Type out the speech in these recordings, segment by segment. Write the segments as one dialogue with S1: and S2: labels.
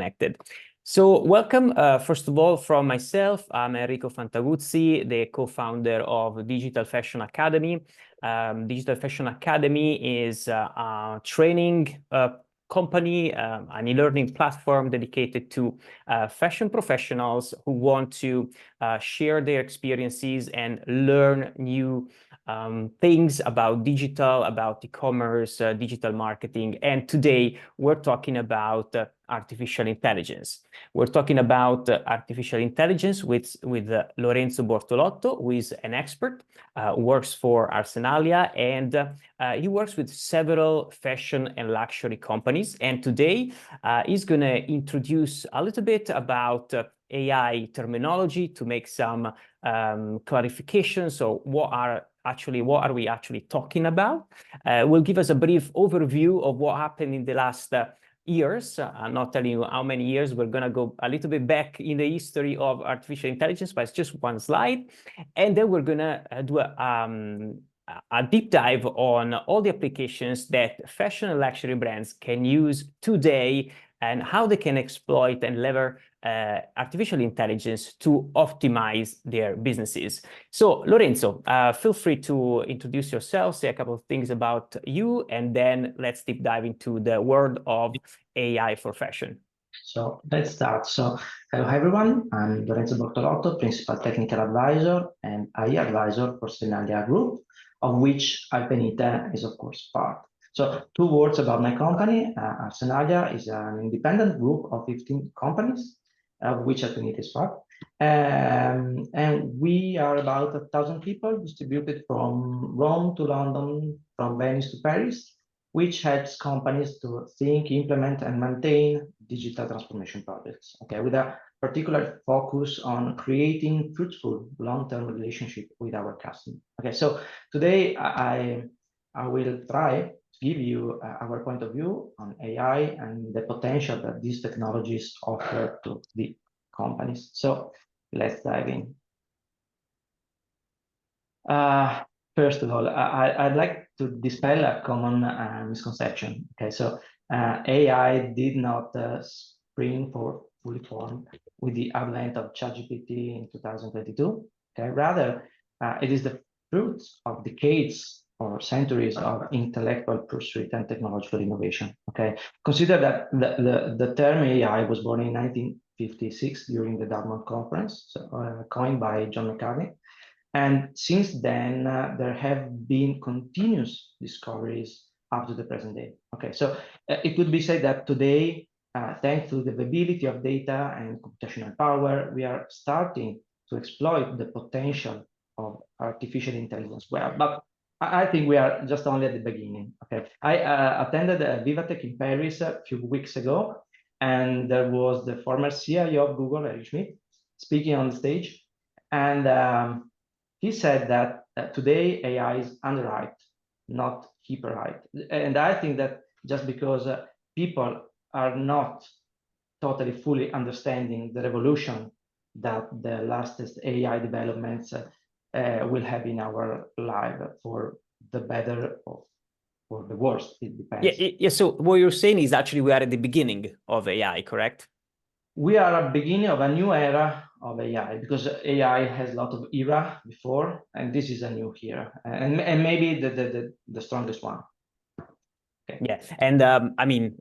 S1: Connected. So welcome, first of all, from myself. I'm Enrico Fantaguzzi, the co-founder of Digital Fashion Academy. Digital Fashion Academy is a training company, an e-learning platform dedicated to fashion professionals who want to share their experiences and learn new things about digital, about e-commerce, digital marketing. And today we're talking about artificial intelligence. We're talking about artificial intelligence with Lorenzo Bortolotto, who is an expert, works for Arsenalia, and he works with several fashion and luxury companies. And today he's going to introduce a little bit about AI terminology to make some clarifications. So what are we actually talking about? Will give us a brief overview of what happened in the last years. I'm not telling you how many years. We're going to go a little bit back in the history of artificial intelligence, but it's just one slide. And then we're going to do a deep dive on all the applications that fashion and luxury brands can use today and how they can exploit and leverage artificial intelligence to optimize their businesses. So, Lorenzo, feel free to introduce yourself, say a couple of things about you, and then let's deep dive into the world of AI for fashion.
S2: So let's start. So hello everyone, I'm Lorenzo Bortolotto, Principal Technical Advisor and AI Advisor for Arsenalia Group, of which Alpenita is of course part. So 2 words about my company. Arsenalia is an independent group of 15 companies, of which Alpenita is part. And we are about 1,000 people distributed from Rome to London, from Venice to Paris, which helps companies to think, implement, and maintain digital transformation projects, okay, with a particular focus on creating fruitful long-term relationship with our customers. Okay, so today I will try to give you our point of view on AI and the potential that these technologies offer to the companies. So let's dive in. First of all, I'd like to dispel a common misconception. Okay, so AI did not spring for fully formed with the advent of ChatGPT in 2022. Okay, rather, it is the fruit of decades or centuries of intellectual pursuit and technological innovation. Okay, consider that the term AI was born in 1956 during the Dartmouth Conference, so, coined by John McCartney. And since then, there have been continuous discoveries up to the present day. Okay, so it could be said that today, thanks to the availability of data and computational power, we are starting to exploit the potential of artificial intelligence well. But I think we are just only at the beginning. Okay, I attended Vivatech in Paris a few weeks ago, and there was the former CIO of Google, Eric Schmidt, speaking on the stage, and he said that today AI is underhyped, not hyperhyped. And I think that just because people are not totally fully understanding the revolution that the latest AI developments will have in our life, for the better or for the worse, it depends.
S1: Yeah. So what you're saying is actually we are at the beginning of AI, correct?
S2: We are at the beginning of a new era of AI, because AI has a lot of era before, and this is a new era, and maybe the strongest one.
S1: Okay. Yeah, and I mean,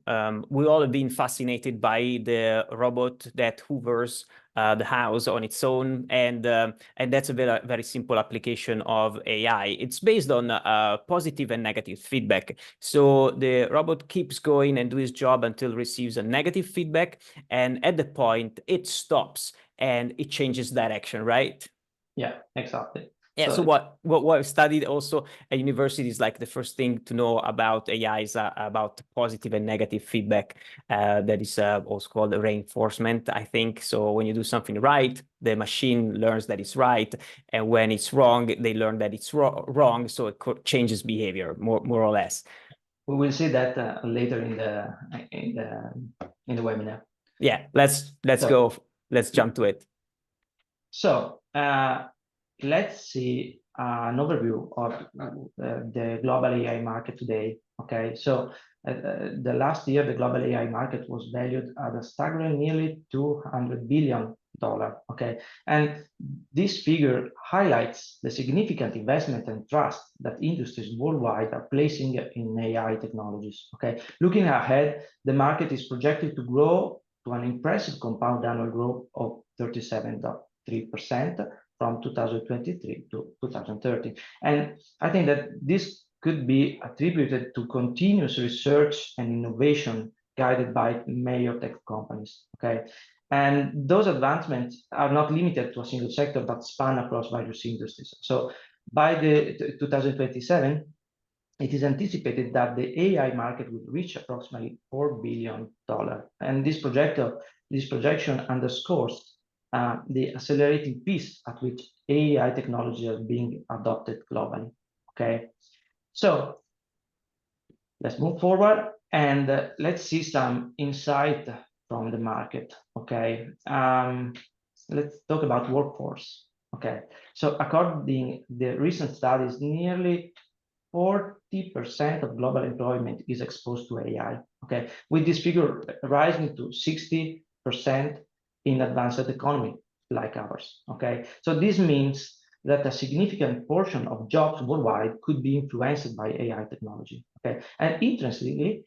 S1: we all have been fascinated by the robot that hoovers the house on its own, and that's a very, very simple application of AI. It's based on positive and negative feedback. So the robot keeps going and do his job until it receives a negative feedback, and at the point it stops and it changes direction, right?
S2: Yeah, exactly.
S1: Yeah, so what I've studied also at university is like the first thing to know about AI is about positive and negative feedback. That is also called reinforcement, I think. So when you do something right, the machine learns that it's right, and when it's wrong, they learn that it's wrong. So it changes behavior, more or less.
S2: We will see that later in the webinar.
S1: Yeah, let's go. Let's jump to it.
S2: So let's see an overview of the global AI market today. Okay, so The last year, the global AI market was valued at a staggering nearly $200 billion. Okay, and this figure highlights the significant investment and trust that industries worldwide are placing in AI technologies. Okay, looking ahead, the market is projected to grow to an impressive compound annual growth of 37.3% from 2023 to 2030. And I think that this could be attributed to continuous research and innovation guided by major tech companies. Okay, and those advancements are not limited to a single sector, but span across various industries. So by the 2027, it is anticipated that the AI market will reach approximately $4 billion. And this projection underscores the accelerating pace at which AI technology is being adopted globally. Okay, so let's move forward and let's see some insight from the market. Okay, let's talk about workforce. Okay, so according to the recent studies, nearly 40% of global employment is exposed to AI. Okay, with this figure rising to 60% in advanced economy like ours. Okay, so this means that a significant portion of jobs worldwide could be influenced by AI technology. Okay, and interestingly,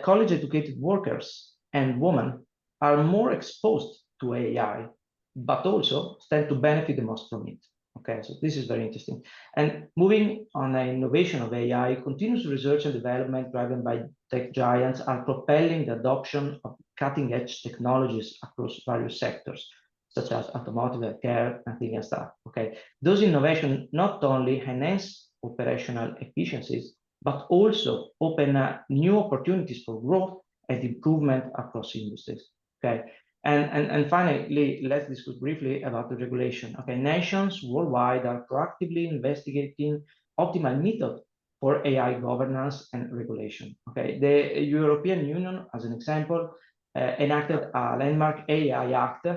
S2: college-educated workers and women are more exposed to AI, but also stand to benefit the most from it. Okay, so this is very interesting. And moving on the innovation of AI, continuous research and development driven by tech giants are propelling the adoption of cutting-edge technologies across various sectors, such as automotive, care, and things like that. Okay, those innovations not only enhance operational efficiencies, but also open new opportunities for growth and improvement across industries. Okay, and finally, let's discuss briefly about the regulation. Okay, nations worldwide are proactively investigating optimal methods for AI governance and regulation. Okay, the European Union, as an example, enacted a landmark AI Act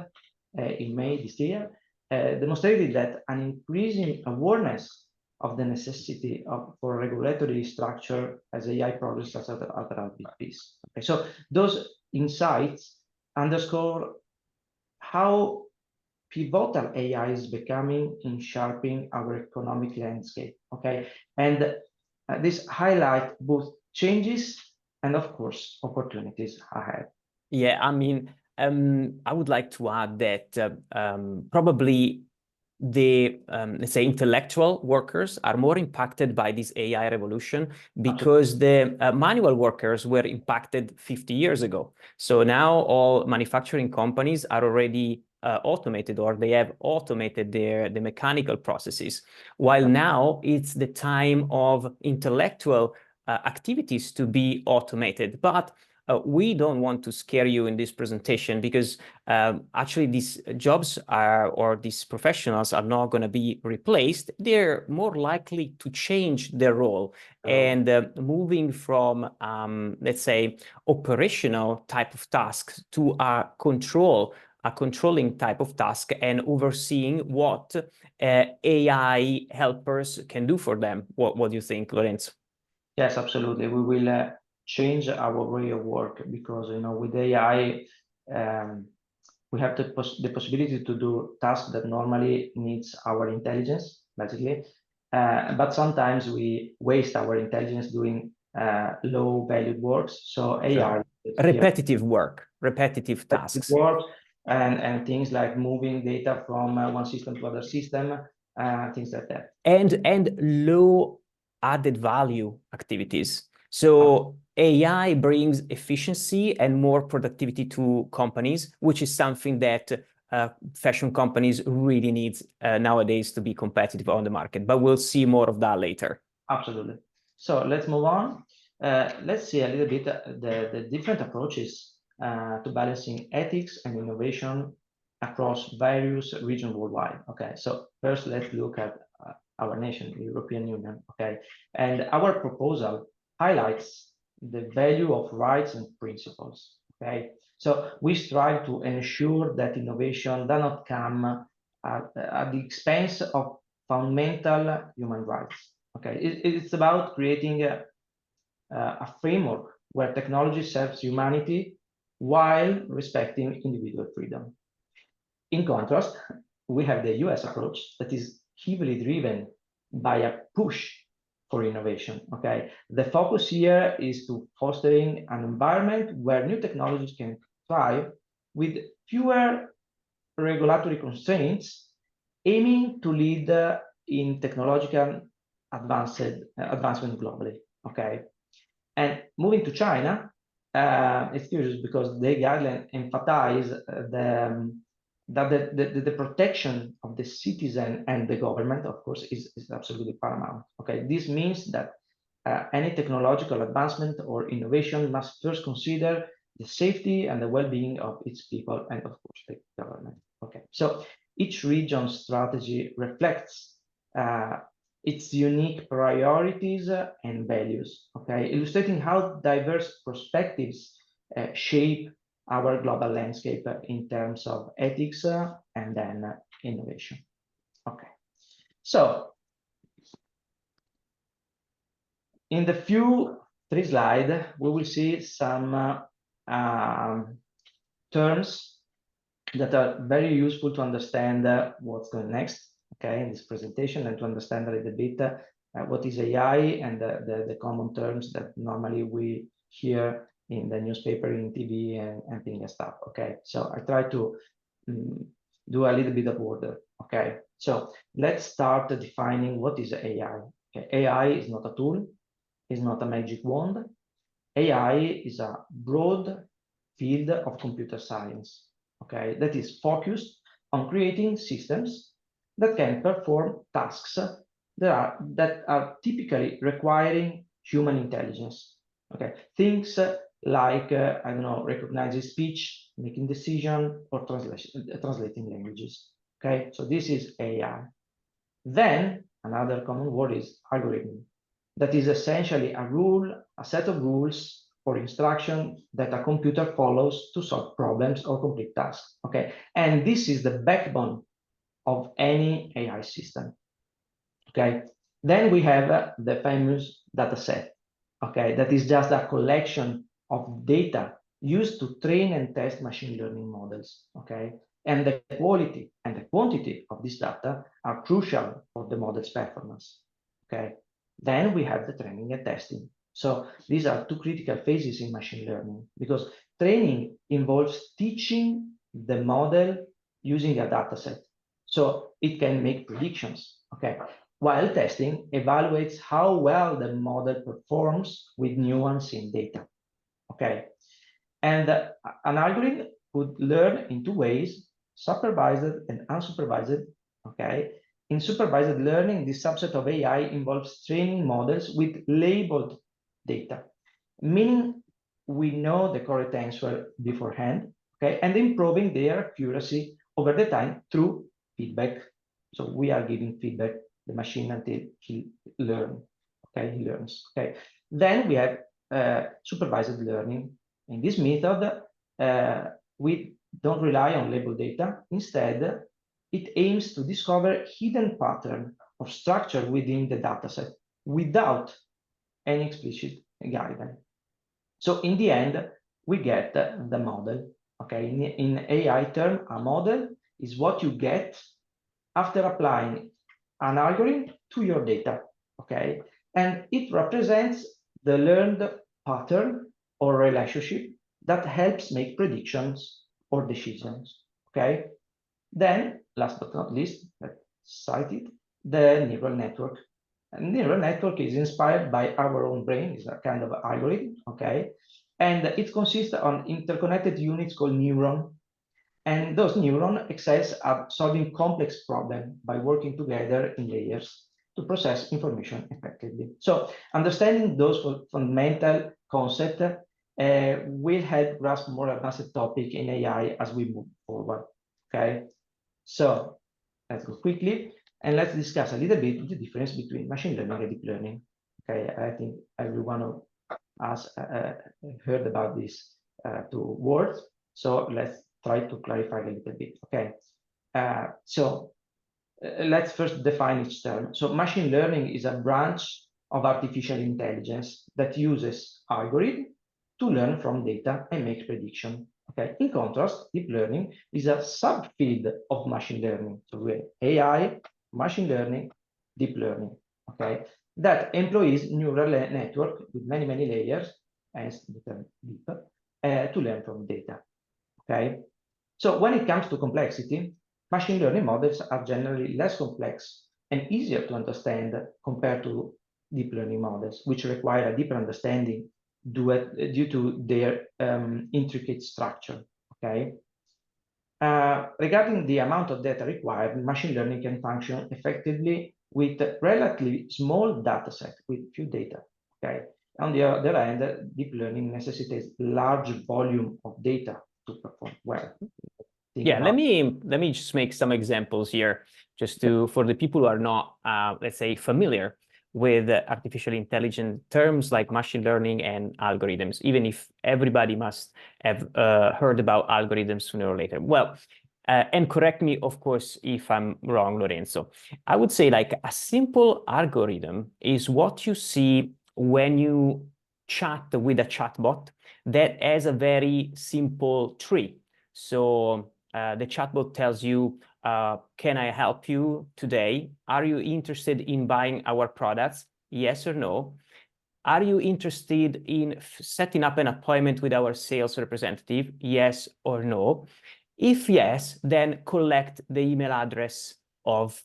S2: in May this year, demonstrated that an increasing awareness of the necessity for regulatory structure as AI progresses at a rapid pace. Okay, so those insights underscore how pivotal AI is becoming in shaping our economic landscape. Okay, and this highlight both changes and, of course, opportunities ahead.
S1: Yeah, I mean, I would like to add that probably the, let's say, intellectual workers are more impacted by this AI revolution because the manual workers were impacted 50 years ago. So now all manufacturing companies are already automated, or they have automated the mechanical processes, while now it's the time of intellectual activities to be automated. But we don't want to scare you in this presentation, because actually these jobs or these professionals are not going to be replaced. They're more likely to change their role and moving from, let's say, operational type of tasks to a controlling type of task and overseeing what AI helpers can do for them. What do you think, Lorenzo?
S2: Yes, absolutely. We will change our way of work, because with AI we have the possibility to do tasks that normally needs our intelligence, basically, but sometimes we waste our intelligence doing low valued works. So AI
S1: repetitive tasks
S2: works and things like moving data from one system to other system, things like that,
S1: and low added value activities. So AI brings efficiency and more productivity to companies, which is something that fashion companies really need nowadays to be competitive on the market. But we'll see more of that later.
S2: Absolutely. So let's move on. Let's see a little bit the different approaches to balancing ethics and innovation across various regions worldwide. Okay, so first let's look at our nation, the European Union. Okay, and our proposal highlights the value of rights and principles. Okay, so we strive to ensure that innovation does not come at the expense of fundamental human rights. Okay, it's about creating a framework where technology serves humanity while respecting individual freedom. In contrast, we have the US approach that is heavily driven by a push for innovation, okay? The focus here is to fostering an environment where new technologies can thrive with fewer regulatory constraints, aiming to lead in technological advancement globally, okay? And moving to China, it's curious because the guidelines emphasize that the protection of the citizen and the government, of course, is absolutely paramount. Okay, this means that any technological advancement or innovation must first consider the safety and the well-being of its people and, of course, the government. Okay, so each region's strategy reflects its unique priorities and values, okay, illustrating how diverse perspectives shape our global landscape in terms of ethics and then innovation. Okay, so in the three slides, we will see some terms that are very useful to understand what's going next, okay, in this presentation, and to understand a little bit what is AI and the common terms that normally we hear in the newspaper, in TV, and things and stuff, okay? So I try to do a little bit of order, okay? So let's start defining what is AI. Okay? AI is not a tool, is not a magic wand. AI is a broad field of computer science, okay, that is focused on creating systems that can perform tasks that are typically requiring human intelligence. Okay, things like I don't know, recognizing speech, making decision, or translating languages. Okay, so this is AI. Then another common word is algorithm. That is essentially a set of rules or instructions that a computer follows to solve problems or complete tasks, okay? And this is the backbone of any AI system, okay? Then we have the famous data set, okay? That is just a collection of data used to train and test machine learning models, okay? And the quality and the quantity of this data are crucial for the model's performance, okay? Then we have the training and testing. So these are two critical phases in machine learning, because training involves teaching the model using a data set, so it can make predictions, okay? While testing evaluates how well the model performs with nuance in data, okay? And an algorithm could learn in two ways, supervised and unsupervised, okay? In supervised learning, this subset of AI involves training models with labeled data, meaning we know the correct answer beforehand, okay? And improving their accuracy over the time through feedback. So we are giving feedback to the machine until he learns, okay? He learns, okay? Then we have supervised learning. In this method, we don't rely on labeled data. Instead, it aims to discover hidden pattern or structure within the dataset without any explicit guidance. So in the end, we get the model. Okay, in AI term, a model is what you get after applying an algorithm to your data. Okay, and it represents the learned pattern or relationship that helps make predictions or decisions. Okay, then last but not least, let's cite it, the neural network. And neural network is inspired by our own brain, is a kind of algorithm, okay? And it consists of interconnected units called neuron. And those neurons excel at solving complex problems by working together in layers to process information effectively. So understanding those fundamental concepts will help grasp more advanced topic in AI as we move forward, okay? So let's go quickly and let's discuss a little bit the difference between machine learning and deep learning. Okay, I think everyone of us heard about these two words. So let's try to clarify a little bit. Okay, let's first define each term. So machine learning is a branch of artificial intelligence that uses algorithms to learn from data and make prediction. Okay. In contrast, deep learning is a subfield of machine learning. So we have AI, machine learning, deep learning. Okay, that employs neural network with many layers, hence the term deep, to learn from data. Okay, so when it comes to complexity, machine learning models are generally less complex and easier to understand compared to deep learning models, which require a deeper understanding due to their intricate structure. Okay. Regarding the amount of data required, machine learning can function effectively with a relatively small data set with few data. Okay. On the other hand, deep learning necessitates large volume of data to perform well.
S1: Yeah, let me just make some examples here, just to for the people who are not, let's say, familiar with artificial intelligence terms like machine learning and algorithms, even if everybody must have heard about algorithms sooner or later. Well, and correct me, of course, if I'm wrong, Lorenzo. I would say like a simple algorithm is what you see when you chat with a chatbot that has a very simple tree. So the chatbot tells you, can I help you today? Are you interested in buying our products? Yes or no? Are you interested in setting up an appointment with our sales representative? Yes or no? If yes, then collect the email address of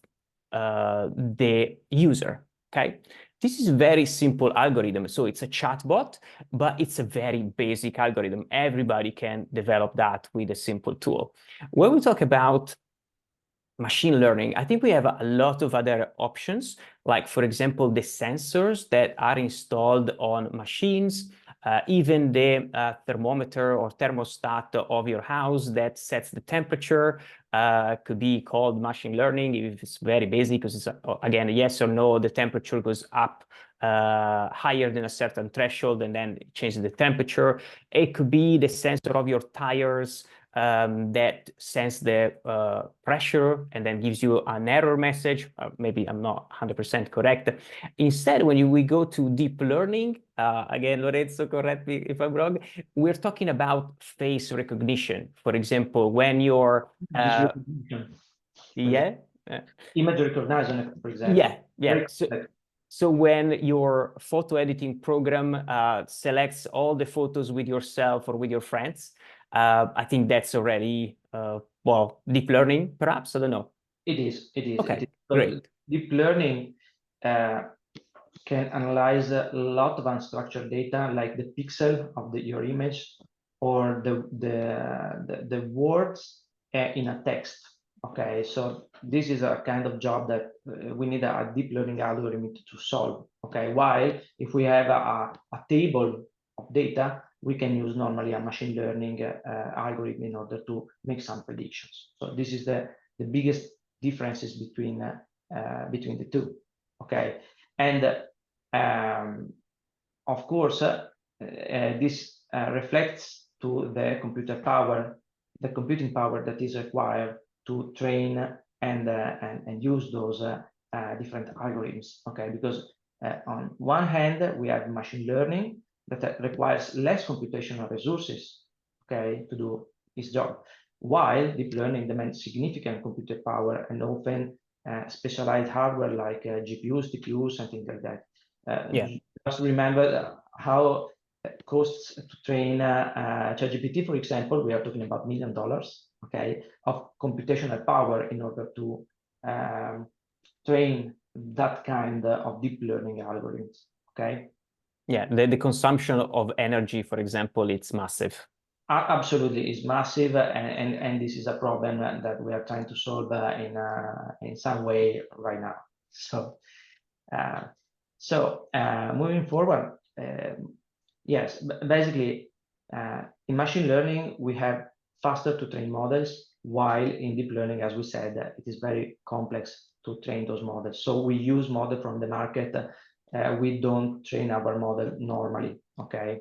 S1: the user, okay? This is a very simple algorithm. So it's a chatbot, but it's a very basic algorithm. Everybody can develop that with a simple tool. When we talk about machine learning, I think we have a lot of other options, like, for example, the sensors that are installed on machines, even the thermometer or thermostat of your house that sets the temperature could be called machine learning if it's very basic, because it's, again, yes or no, the temperature goes up higher than a certain threshold and then it changes the temperature. It could be the sensor of your tires that sense the pressure and then gives you an error message. Maybe I'm not 100% correct. Instead, when we go to deep learning, again, Lorenzo, correct me if I'm wrong, we're talking about face recognition. For example, when you're... yeah?
S2: Image recognition, for example.
S1: Yeah. So when your photo editing program selects all the photos with yourself or with your friends, I think that's already, well, deep learning, perhaps? I don't know.
S2: It is.
S1: Okay, great.
S2: Deep learning can analyze a lot of unstructured data, like the pixel of your image or the words in a text. Okay, so this is a kind of job that we need a deep learning algorithm to solve. Okay, while if we have a table of data, we can use normally a machine learning algorithm in order to make some predictions. So this is the biggest differences between the two. Okay, and of course this reflects to the computing power that is required to train and use those different algorithms. Okay, because on one hand we have machine learning that requires less computational resources, okay, to do its job, while deep learning demands significant computer power and often specialized hardware like GPUs, TPUs, and things like that. Just remember how it costs to train ChatGPT, for example. We are talking about $1 million, okay, of computational power in order to train that kind of deep learning algorithms. Okay.
S1: Yeah, the consumption of energy, for example, it's massive.
S2: Absolutely, is massive, and this is a problem that we are trying to solve in some way right now. So, moving forward, yes, basically, in machine learning we have faster to train models, while in deep learning, as we said, it is very complex to train those models. So we use model from the market. We don't train our model normally. Okay,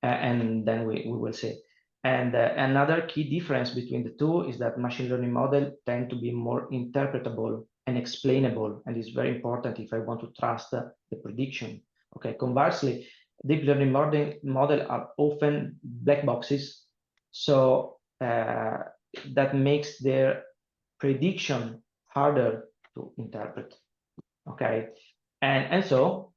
S2: and then we will see. And another key difference between the two is that machine learning models tend to be more interpretable and explainable, and it's very important if I want to trust the prediction. Okay, conversely, deep learning model are often black boxes, so that makes their prediction harder to interpret. Okay, and so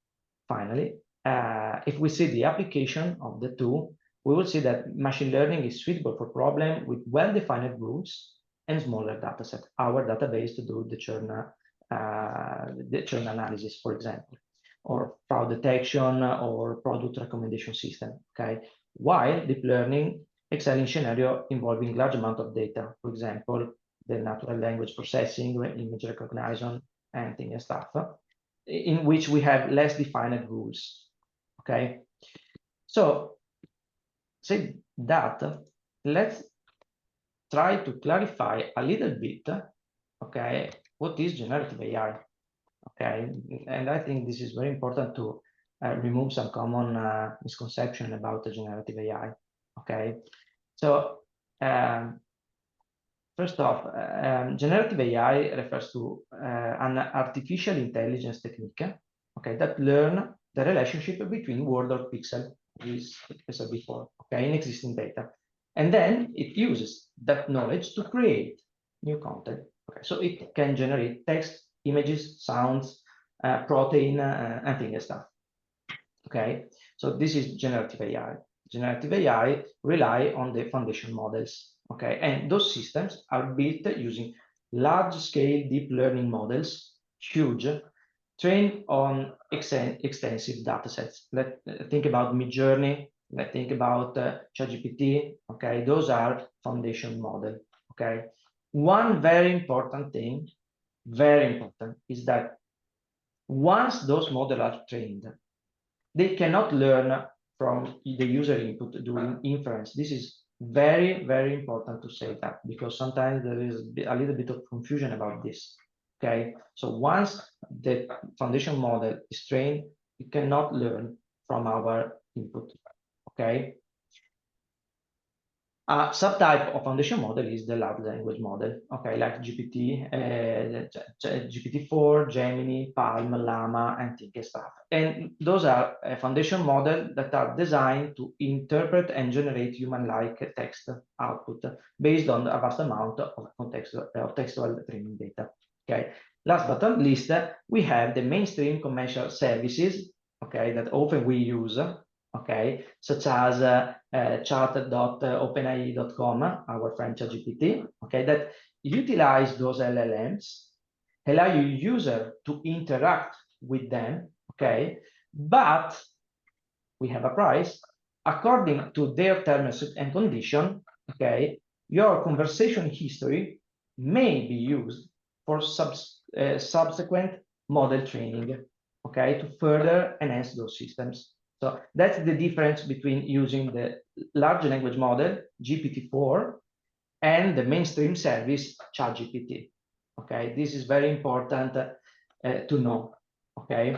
S2: finally, if we see the application of the two, we will see that machine learning is suitable for problems with well-defined rules and smaller dataset. Our database to do the churn analysis, for example, or fraud detection or product recommendation system. Okay, while deep learning excel in scenario involving large amount of data, for example, the natural language processing, image recognition, and things and stuff, in which we have less defined rules. Okay, so say that, let's try to clarify a little bit, okay, what is generative AI. Okay, and I think this is very important to remove some common misconception about the generative AI. Okay, so first off, generative AI refers to an artificial intelligence technique, okay, that learn the relationship between word or pixel, as I said before, okay, in existing data, and then it uses that knowledge to create new content. Okay, so it can generate text, images, sounds, protein, and things and stuff. Okay, so this is generative AI. Generative AI rely on the foundation models. Okay, and those systems are built using large-scale deep learning models, huge, trained on extensive datasets. Let's think about Midjourney. Let's think about ChatGPT. Okay, those are foundation model. Okay, one very important thing, very important, is that once those models are trained, they cannot learn from the user input during inference. This is very, very important to say that, because sometimes there is a little bit of confusion about this. Okay, so once the foundation model is trained, it cannot learn from our input. Okay, a subtype of foundation model is the large language model, okay, like GPT, GPT-4, Gemini, Palm, Llama, and things stuff. And those are foundation models that are designed to interpret and generate human-like text output based on a vast amount of textual training data. Okay. Last but not least, we have the mainstream commercial services, okay, that often we use, okay, such as chat.openai.com, our friend ChatGPT, okay, that utilize those LLMs, allow your user to interact with them, okay, but we have a price. According to their terms and condition, okay, your conversation history may be used for subsequent model training, okay, to further enhance those systems. So that's the difference between using the large language model, GPT-4, and the mainstream service, ChatGPT. Okay, this is very important to know. Okay,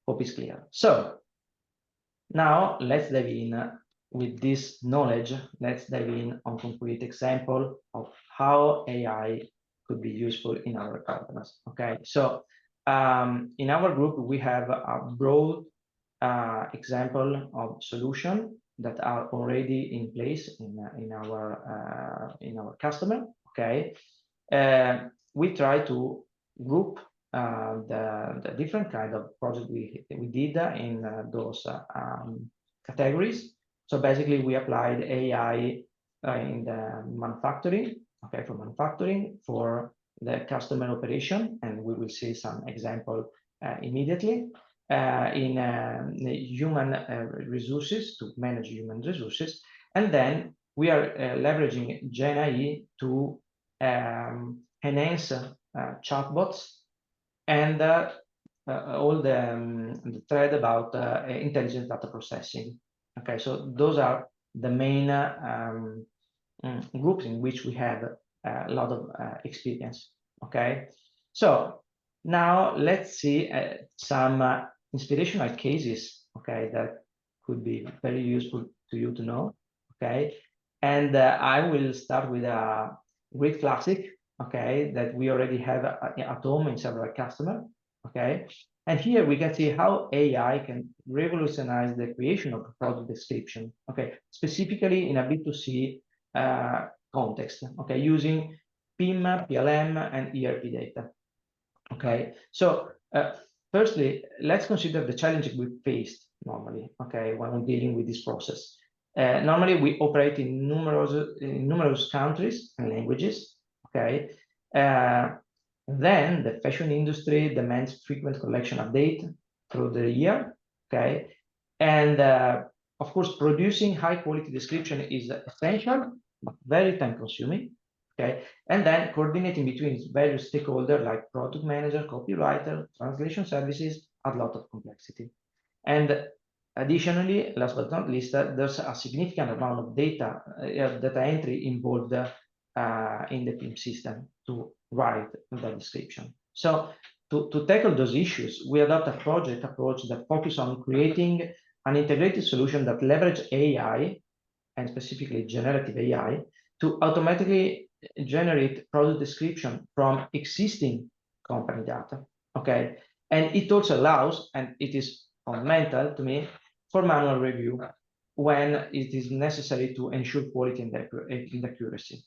S2: hope it's clear. So now let's dive in with this knowledge. Let's dive in on concrete example of how AI could be useful in our companies. Okay, so in our group we have a broad example of solution that are already in place in our customer. Okay, we try to group the different kind of project we did in those categories. So basically, we applied AI in the manufacturing. Okay, for manufacturing, for the customer operation, and we will see some example immediately. In human resources, to manage human resources, and then we are leveraging GenAI to enhance chatbots and all the thread about intelligent data processing. Okay, so those are the main groups in which we have a lot of experience. Okay, so now let's see some inspirational cases, okay, that could be very useful to you to know. Okay, and I will start with a great classic, okay, that we already have at home in several customers. Okay, And here we can see how AI can revolutionize the creation of a product description, okay, specifically in a B2C context, okay, using PIM, PLM, and ERP data. Okay, so firstly, let's consider the challenges we faced normally, okay, when we're dealing with this process. Normally, we operate in numerous countries and languages, okay. Then the fashion industry demands frequent collection update through the year, okay. And of course, producing high quality description is essential, but very time consuming. Okay, and then coordinating between various stakeholders like product manager, copywriter, translation services, add a lot of complexity. And additionally, last but not least, there's a significant amount of data entry involved in the PIM system to write the description. So to tackle those issues, we adopt a project approach that focuses on creating an integrated solution that leverage AI, and specifically generative AI, to automatically generate product description from existing company data, okay? And it also allows, and it is fundamental to me, for manual review when it is necessary to ensure quality and accuracy,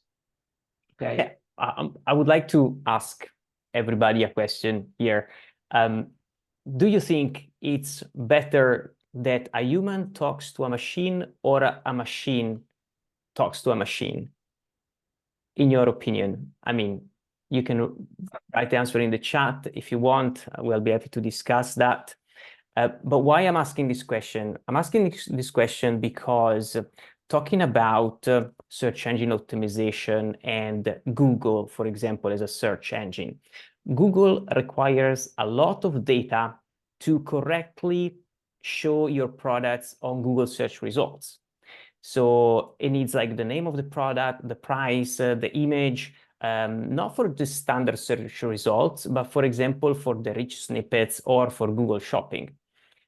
S2: okay?
S1: Yeah, I would like to ask everybody a question here. Do you think it's better that a human talks to a machine or a machine talks to a machine? In your opinion, I mean, you can write the answer in the chat if you want. We'll be happy to discuss that. But why I'm asking this question? I'm asking this question because talking about search engine optimization and Google, for example, as a search engine, Google requires a lot of data to correctly show your products on Google search results. So it needs like the name of the product, the price, the image, not for the standard search results, but for example, for the rich snippets or for Google Shopping.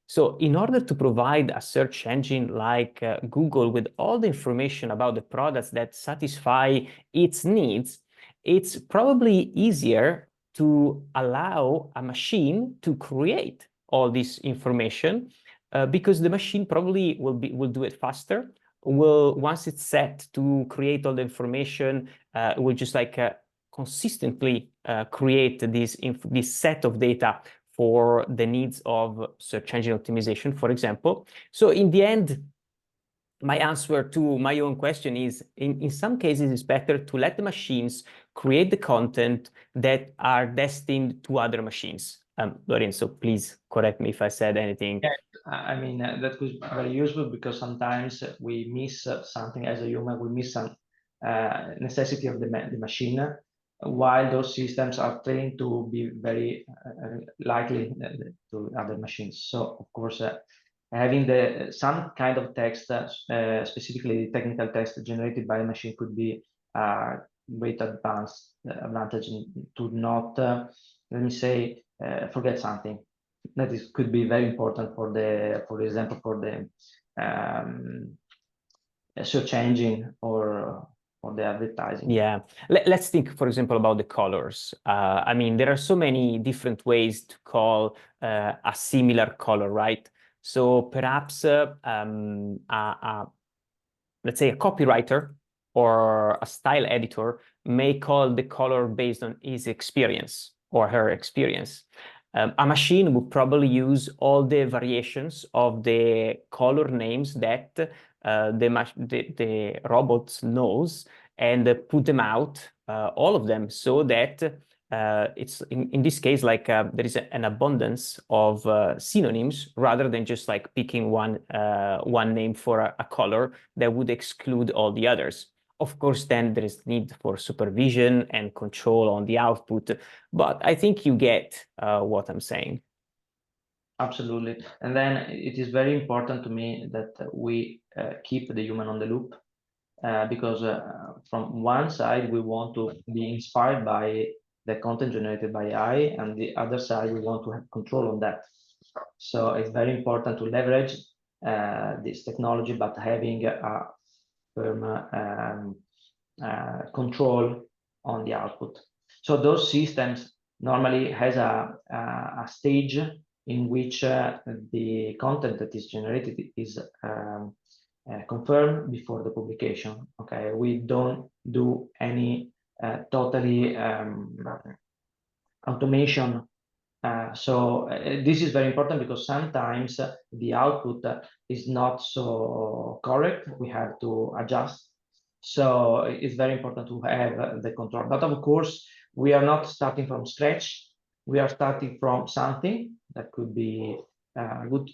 S1: So in order to provide a search engine like Google with all the information about the products that satisfy its needs, it's probably easier to allow a machine to create all this information because the machine probably will do it faster. Once it's set to create all the information, will just like consistently create this set of data for the needs of search engine optimization, for example. So in the end, my answer to my own question is, in some cases, it's better to let the machines create the content that are destined to other machines. Lorenzo, please correct me if I said anything.
S2: Yeah, I mean, that was very useful because sometimes we miss something as a human, we miss some necessity of the machine, while those systems are trained to be very likely to other machines. So, of course, having some kind of text, specifically technical text generated by a machine, could be a great advantage to not, let me say, forget something. That could be very important for example, for the search engine or the advertising.
S1: Yeah, let's think, for example, about the colors. I mean, there are so many different ways to call a similar color, right? So perhaps, let's say, a copywriter or a style editor may call the color based on his experience or her experience. A machine would probably use all the variations of the color names that the robot knows and put them out, all of them, so that it's in this case like there is an abundance of synonyms rather than just like picking one name for a color that would exclude all the others. Of course, then there is need for supervision and control on the output, but I think you get what I'm saying.
S2: Absolutely. And then it is very important to me that we keep the human on the loop because from one side, we want to be inspired by the content generated by AI, and the other side, we want to have control on that. So it's very important to leverage this technology, but having a firm control on the output. So those systems normally has a stage in which the content that is generated is confirmed before the publication. Okay, we don't do any totally automation. So this is very important because sometimes the output is not so correct. We have to adjust. So it's very important to have the control. But of course, we are not starting from scratch. We are starting from something that could be a good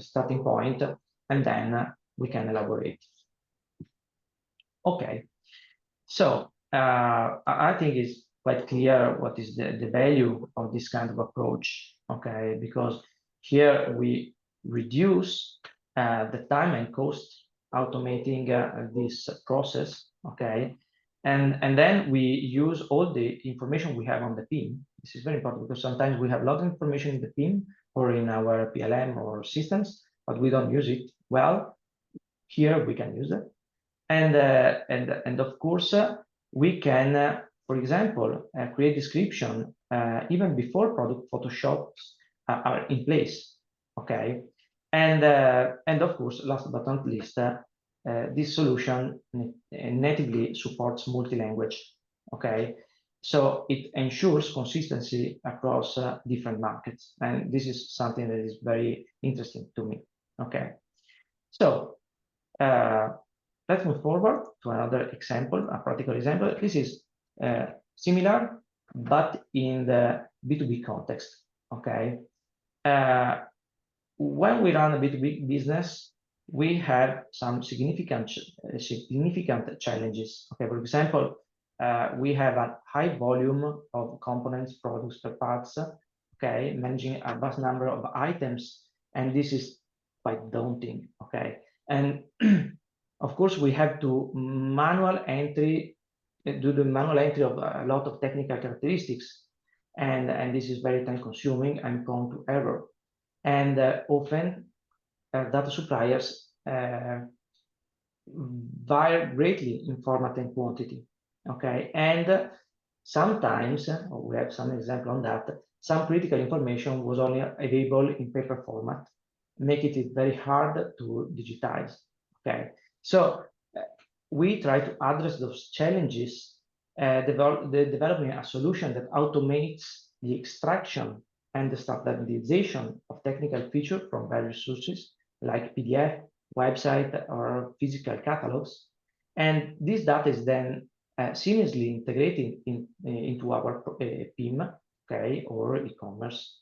S2: starting point, and then we can elaborate. Okay, so I think it's quite clear what is the value of this kind of approach, okay? Because here we reduce the time and cost automating this process, okay? And then we use all the information we have on the PIM. This is very important because sometimes we have a lot of information in the PIM or in our PLM or systems, but we don't use it well. Here we can use it. And of course, we can, for example, create description even before product photoshops are in place. Okay, and of course, last but not least, this solution natively supports multi-language. Okay, so it ensures consistency across different markets, and this is something that is very interesting to me. Okay, so. Let's move forward to another example, a practical example. This is similar, but in the B2B context, okay? When we run a B2B business, we have some significant challenges, okay? For example, we have a high volume of components, products, spare parts, okay? Managing a vast number of items, and this is quite daunting, okay? And of course, we have to do the manual entry of a lot of technical characteristics, and this is very time consuming and prone to error. And often data suppliers vary greatly in format and quantity. Okay, and sometimes we have some example on that. Some critical information was only available in paper format, making it very hard to digitize. Okay. So we try to address those challenges, developing a solution that automates the extraction and the standardization of technical features from various sources like PDF, website, or physical catalogs. And this data is then seamlessly integrated into our PIM, okay, or e-commerce.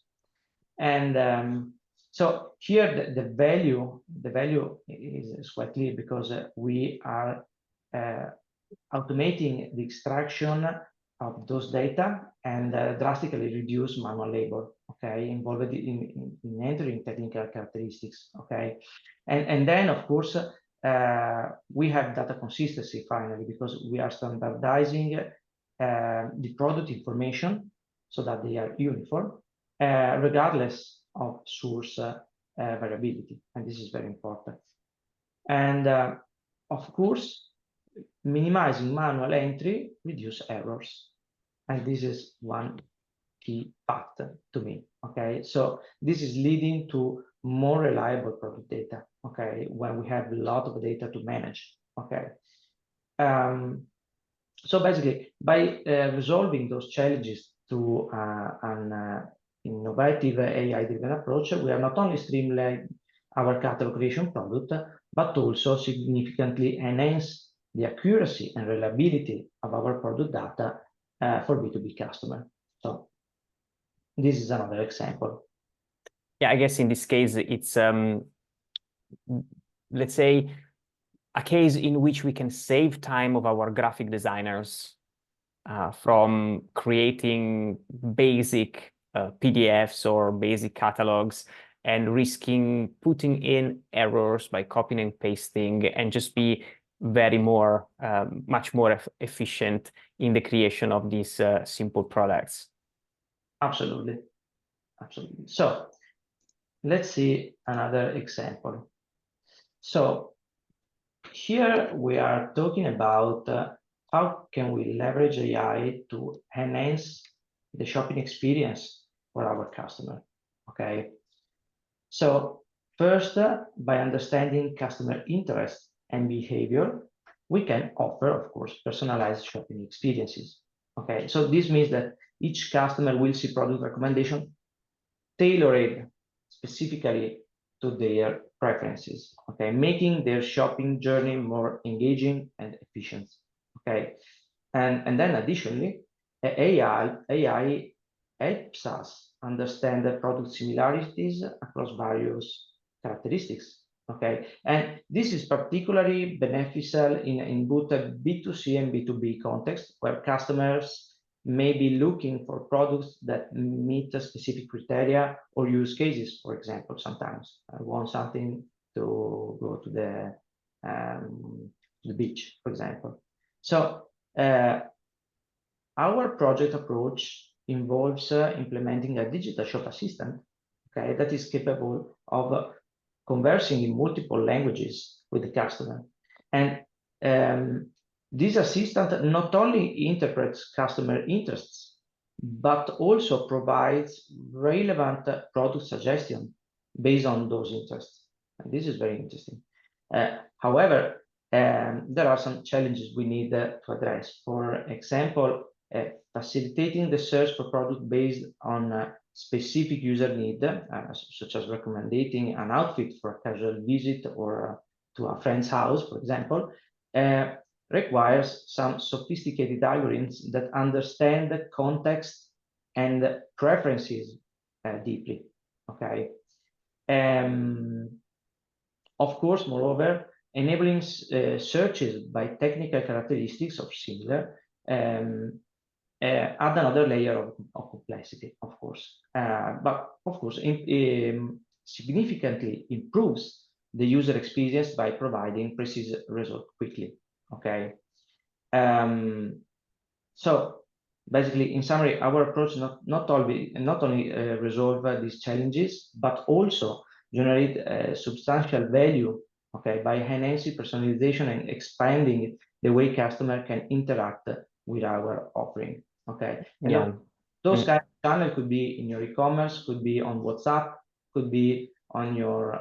S2: And so here the value is quite clear because we are automating the extraction of those data and drastically reduce manual labor, okay, involved in entering technical characteristics, okay. And then of course we have data consistency finally because we are standardizing the product information so that they are uniform regardless of source variability, and this is very important. And of course, minimizing manual entry reduce errors, and this is one key factor to me. Okay, so this is leading to more reliable product data. Okay, when we have a lot of data to manage. Okay, so basically by resolving those challenges through an innovative AI-driven approach, we are not only streamlining our catalog creation product, but also significantly enhance the accuracy and reliability of our product data for B2B customer. So this is another example.
S1: Yeah, I guess in this case, it's, let's say, a case in which we can save time of our graphic designers from creating basic PDFs or basic catalogs and risking putting in errors by copying and pasting, and just be very much more efficient in the creation of these simple products.
S2: Absolutely, absolutely. So let's see another example. So here we are talking about how can we leverage AI to enhance the shopping experience for our customer. okay? So first, by understanding customer interest and behavior, we can offer, of course, personalized shopping experiences, okay? So this means that each customer will see product recommendation tailored specifically to their preferences, okay, making their shopping journey more engaging and efficient, okay. And then additionally, AI helps us understand the product similarities across various characteristics, okay. And this is particularly beneficial in both a B2C and B2B context, where customers may be looking for products that meet a specific criteria or use cases. For example, sometimes I want something to go to the beach, for example. So our project approach involves implementing a digital shop assistant, okay, that is capable of conversing in multiple languages with the customer. And this assistant not only interprets customer interests, but also provides relevant product suggestions based on those interests. And this is very interesting. However, there are some challenges we need to address. For example, facilitating the search for product based on specific user need, such as recommending an outfit for a casual visit or to a friend's house, for example, requires some sophisticated algorithms that understand the context and preferences deeply, okay? Of course, moreover, enabling searches by technical characteristics of similar add another layer of complexity, of course. But of course, significantly improves the user experience by providing precise results quickly, okay? So basically, in summary, our approach not only resolve these challenges, but also generate substantial value, okay, by enhancing personalization and expanding the way customer can interact with our offering, okay? You know, those kind of channel could be in your e-commerce, could be on WhatsApp, could be on your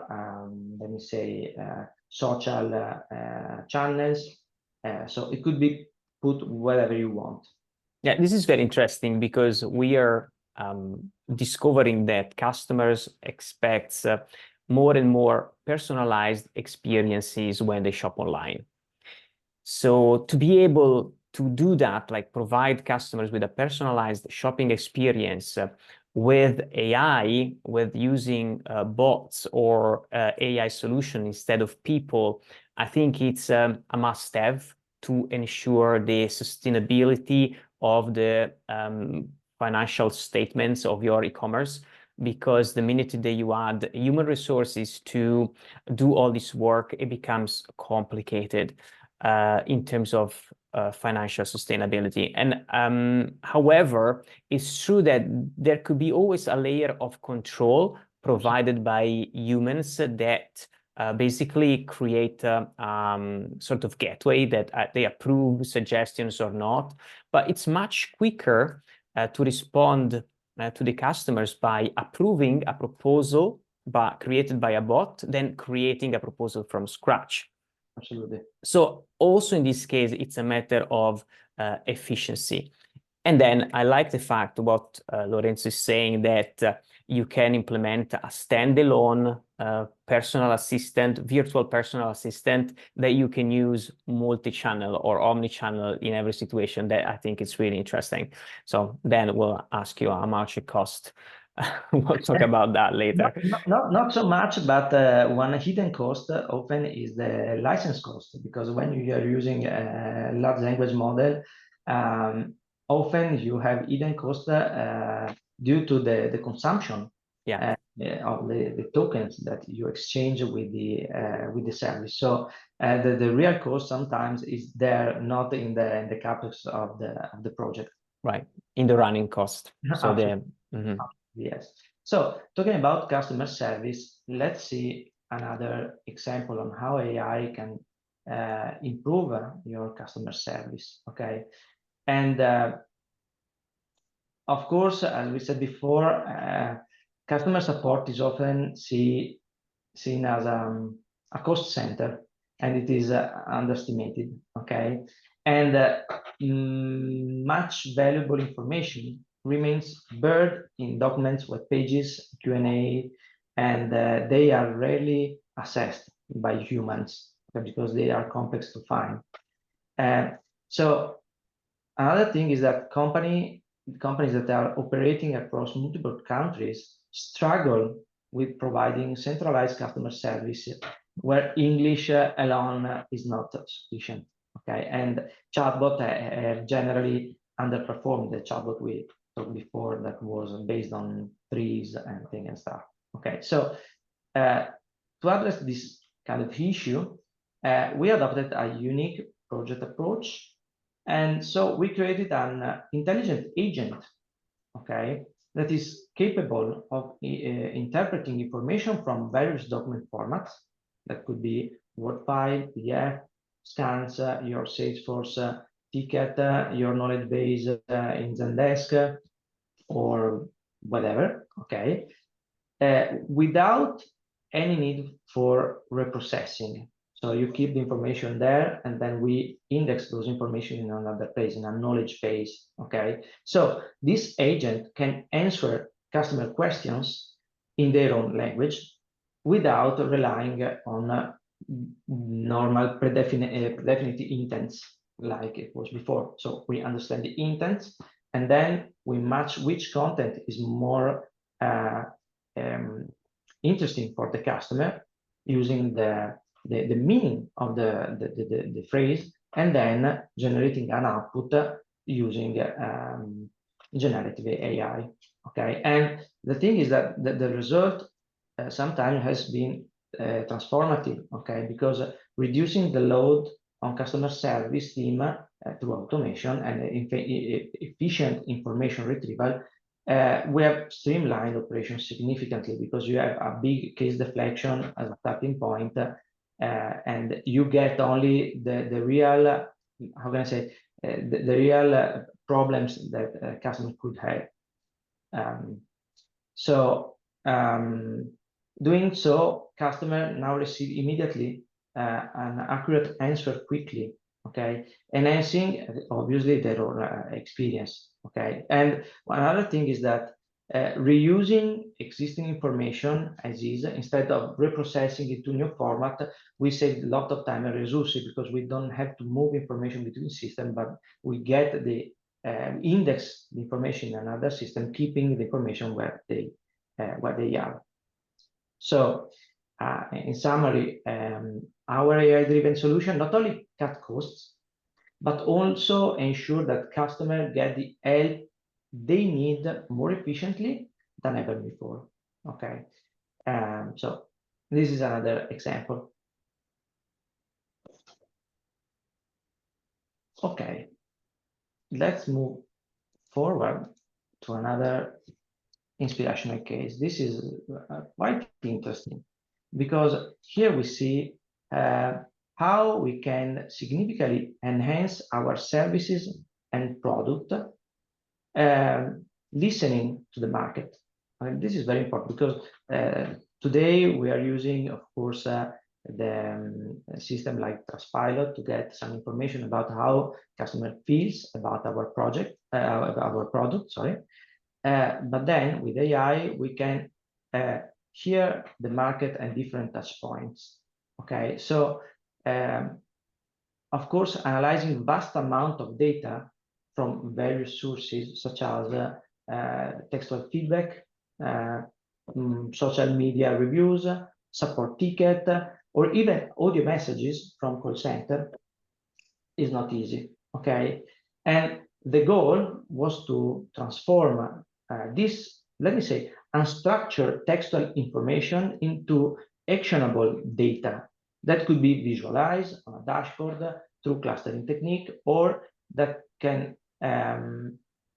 S2: let me say social channels. So it could be put wherever you want.
S1: Yeah, this is very interesting because we are discovering that customers expect more and more personalized experiences when they shop online. So to be able to do that, like provide customers with a personalized shopping experience with AI, with using bots or AI solution instead of people, I think it's a must-have to ensure the sustainability of the financial statements of your e-commerce, because the minute that you add human resources to do all this work, it becomes complicated in terms of financial sustainability. And however, it's true that there could be always a layer of control provided by humans that basically create a sort of gateway that they approve suggestions or not. But it's much quicker to respond to the customers by approving a proposal created by a bot than creating a proposal from scratch.
S2: Absolutely.
S1: So also in this case, it's a matter of efficiency. And then I like the fact what Lorenzo is saying, that you can implement a standalone personal assistant, virtual personal assistant that you can use multi-channel or omni-channel in every situation. That I think it's really interesting. So then we'll ask you how much it costs. We'll talk about that later.
S2: Not so much, but one hidden cost often is the license cost, because when you are using a large language model, often you have hidden cost due to the consumption of the tokens that you exchange with the service. So the real cost sometimes is there, not in the capex of the project.
S1: Right, in the running cost. So
S2: yes. So talking about customer service, let's see another example on how AI can improve your customer service, okay? And of course, as we said before, customer support is often seen as a cost center, and it is underestimated, okay? And much valuable information remains buried in documents, web pages, Q&A, and they are rarely assessed by humans because they are complex to find. So another thing is that companies that are operating across multiple countries struggle with providing centralized customer service where English alone is not sufficient. Okay, and chatbot have generally underperformed the chatbot we talked before that was based on trees and things and stuff. Okay, so to address this kind of issue, we adopted a unique project approach. And so we created an intelligent agent, okay, that is capable of interpreting information from various document formats. That could be Word file, PDF, scans, your Salesforce ticket, your knowledge base in Zendesk, or whatever, okay, without any need for reprocessing. So you keep the information there, and then we index those information in another place, in a knowledge base, okay? So this agent can answer customer questions in their own language without relying on normal predefinite intents like it was before. So we understand the intents, and then we match which content is more interesting for the customer using the meaning of the phrase, and then generating an output using generative AI. Okay, and the thing is that the result sometimes has been transformative. Okay, because reducing the load on customer service team through automation and efficient information retrieval, we have streamlined operations significantly because you have a big case deflection as a starting point, and you get only the real, how can I say, the real problems that customers could have. Doing so, customer now receive immediately an accurate answer quickly, okay, enhancing obviously their own experience, okay. And another thing is that reusing existing information as is instead of reprocessing it to new format, we save a lot of time and resources because we don't have to move information between systems, but we get the index the information in another system, keeping the information where they are. So in summary, our AI-driven solution not only cut costs, but also ensure that customers get the help they need more efficiently than ever before. Okay, so this is another example. Okay, let's move forward to another inspirational case. This is quite interesting because here we see how we can significantly enhance our services and product, listening to the market. And this is very important because today we are using, of course, the system like Trustpilot to get some information about how customer feels about our product, sorry. But then with AI, we can hear the market at different touch points. Okay, so of course, analyzing vast amount of data from various sources such as textual feedback, social media reviews, support ticket, or even audio messages from call center is not easy. Okay, and the goal was to transform this, let me say, unstructured textual information into actionable data that could be visualized on a dashboard through clustering technique, or that can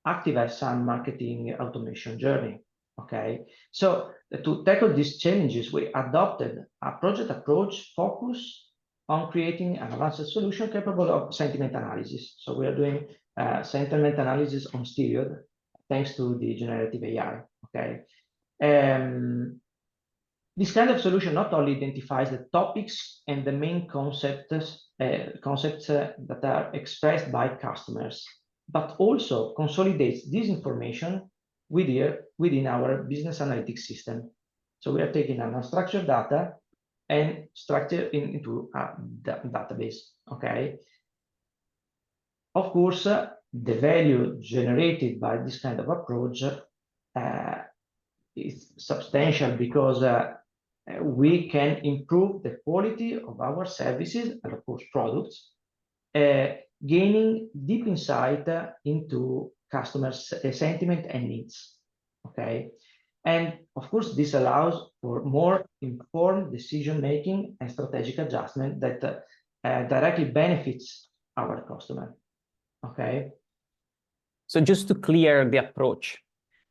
S2: activate some marketing automation journey. Okay, so to tackle these challenges, we adopted a project approach focused on creating an advanced solution capable of sentiment analysis. So we are doing sentiment analysis on stereo thanks to the generative AI. Okay, This kind of solution not only identifies the topics and the main concepts that are expressed by customers, but also consolidates this information within our business analytics system. So we are taking an unstructured data and structure into a database, okay? Of course, the value generated by this kind of approach is substantial because we can improve the quality of our services and of course products, gaining deep insight into customers' sentiment and needs, okay? And of course, this allows for more informed decision-making and strategic adjustment that directly benefits our customer, okay?
S1: So just to clear the approach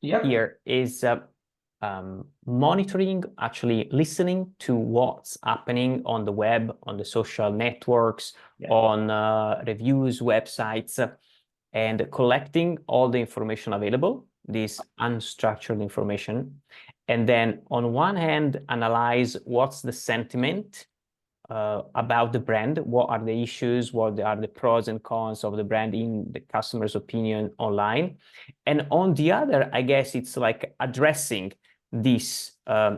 S1: here is monitoring, actually listening to what's happening on the web, on the social networks, on reviews, websites, and collecting all the information available, this unstructured information. And then on one hand, analyze what's the sentiment about the brand, what are the issues, what are the pros and cons of the brand in the customer's opinion online. And on the other, I guess it's like addressing these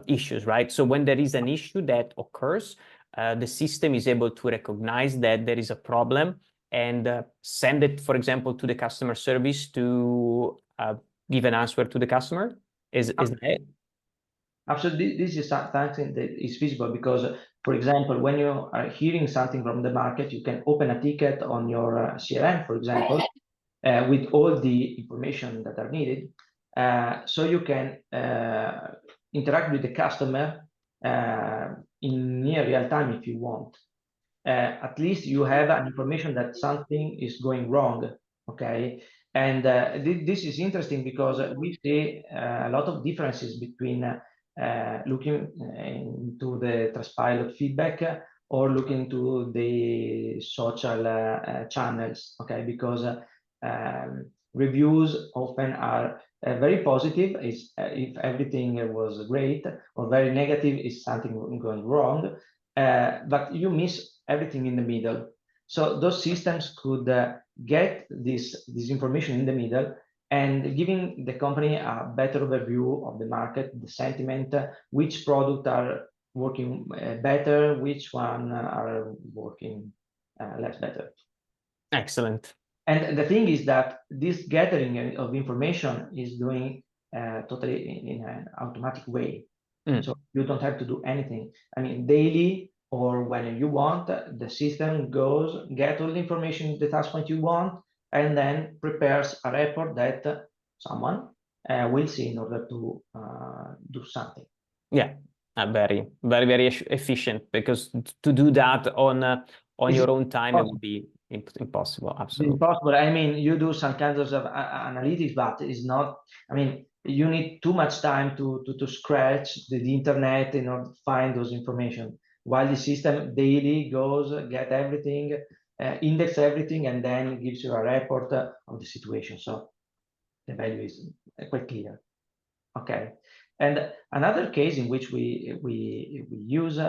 S1: issues, right? So when there is an issue that occurs, the system is able to recognize that there is a problem and send it, for example, to the customer service to give an answer to the customer. Is that it?
S2: Absolutely, this is something that is feasible because, for example, when you are hearing something from the market, you can open a ticket on your CRM, for example, with all the information that are needed. So you can interact with the customer in near real time if you want. At least you have an information that something is going wrong, okay? And this is interesting because we see a lot of differences between looking into the Trustpilot feedback or looking to the social channels, okay? Because reviews often are very positive if everything was great, or very negative if something going wrong, but you miss everything in the middle. So those systems could get this information in the middle and giving the company a better overview of the market, the sentiment, which product are working better, which one are working less better.
S1: Excellent.
S2: And the thing is that this gathering of information is doing totally in an automatic way. So you don't have to do anything. I mean, daily or when you want, the system goes, get all the information, the task point you want, and then prepares a report that someone will see in order to do something.
S1: Yeah, very, very, very efficient, because to do that on your own time, it would be impossible. Absolutely
S2: impossible. I mean, you do some kinds of analytics, but it's not. I mean, you need too much time to scratch the internet in order to find those information. While the system daily goes, get everything, index everything, and then gives you a report of the situation. So the value is quite clear. Okay. And another case in which we use